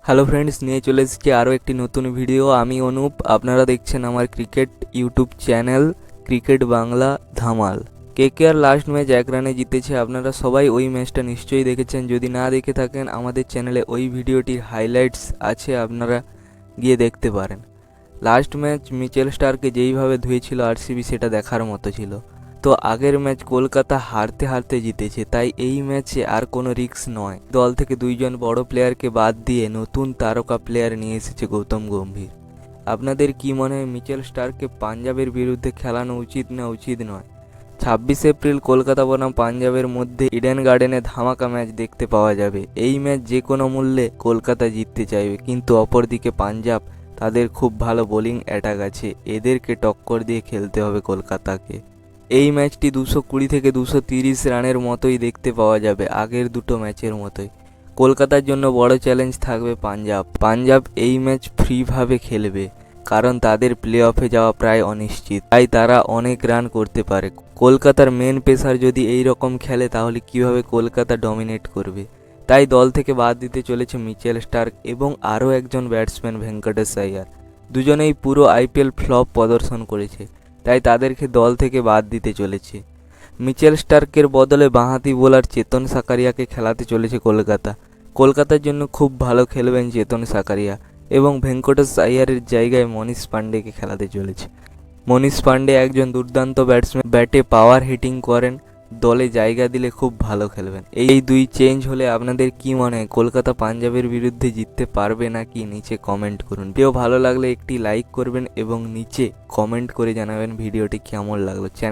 Hello friends, নিয়ে চলে এসেছি আরও একটি নতুন ভিডিও। আমি অনুপ, আপনারা দেখছেন আমার cricket YouTube channel cricket Bangla Dhamaal. KKR last match 1 রানে জিতেছে। আপনারা সবাই ওই ম্যাচটা নিশ্চয়ই দেখেছেন। যদি না দেখে থাকেন, আমাদের চ্যানেলে ওই ভিডিওটির হাইলাইটস আছে, আপনারা গিয়ে দেখতে পারেন। লাস্ট ম্যাচ মিচেল স্টার্ককে যেইভাবে ধুয়েছিল আরসিবি, সেটা দেখার মতো ছিল। তো আগের ম্যাচ কলকাতা হারতে হারতে জিতেছে, তাই এই ম্যাচে আর কোনো রিস্ক নয়। দল থেকে 2জন বড় প্লেয়ারকে বাদ দিয়ে নতুন তারকা প্লেয়ার নিয়ে এসেছে গৌতম গম্ভীর। আপনাদের কি মনে হয়, মিচেল স্টার্ককে পাঞ্জাবের বিরুদ্ধে খেলানো উচিত না উচিত নয়? 26 এপ্রিল কলকাতা বনাম পাঞ্জাবের মধ্যে ইডেন গার্ডেনে ধামাকা ম্যাচ দেখতে পাওয়া যাবে। এই ম্যাচ যে কোনো মূল্যে কলকাতা জিততে চাইবে, কিন্তু অপরদিকে পাঞ্জাব, তাদের খুব ভালো বোলিং অ্যাটাক আছে। এদেরকে টক্কর দিয়ে খেলতে হবে কলকাতাকে। এই ম্যাচটি 220 থেকে 230 রানের মতোই দেখতে পাওয়া যাবে, আগের দুটো ম্যাচের মতোই। কলকাতার জন্য বড় চ্যালেঞ্জ থাকবে পাঞ্জাব এই ম্যাচ ফ্রিভাবে খেলবে, কারণ তাদের প্লে অফে যাওয়া প্রায় অনিশ্চিত, তাই তারা অনেক রান করতে পারে। কলকাতার মেন পেসার যদি এই রকম খেলে, তাহলে কিভাবে কলকাতা ডমিনেট করবে। তাই দল থেকে বাদ দিতে চলেছে মিচেল স্টার্ক এবং আরও একজন ব্যাটসম্যান ভেঙ্কটেশ আইয়ার। দুজনেই পুরো আইপিএল ফ্লপ প্রদর্শন করেছে, তাই তাদেরকে দল থেকে বাদ দিতে চলেছে। মিচেল স্টার্কের বদলে বাঁহাতি বোলার চেতন সাকারিয়াকে খেলাতে চলেছে কলকাতার জন্য খুব ভালো খেলবেন চেতন সাকারিয়া, এবং ভেঙ্কটেশ আইয়ারের জায়গায় মনীষ পান্ডেকে খেলাতে চলেছে। মনীষ পান্ডে একজন দুর্দান্ত ব্যাটসম্যান, ব্যাটে পাওয়ার হিটিং করেন, দলে জায়গা দিলে খুব ভালো খেলবেন। এই দুই চেঞ্জ হলে আপনাদের কি মনে হয়, কলকাতা পাঞ্জাবের বিরুদ্ধে জিততে পারবে নাকি? নিচে কমেন্ট করুন। ভিডিও ভালো লাগলে একটি লাইক করবেন এবং নিচে কমেন্ট করে জানাবেন ভিডিওটি কেমন লাগলো। চ্যানেল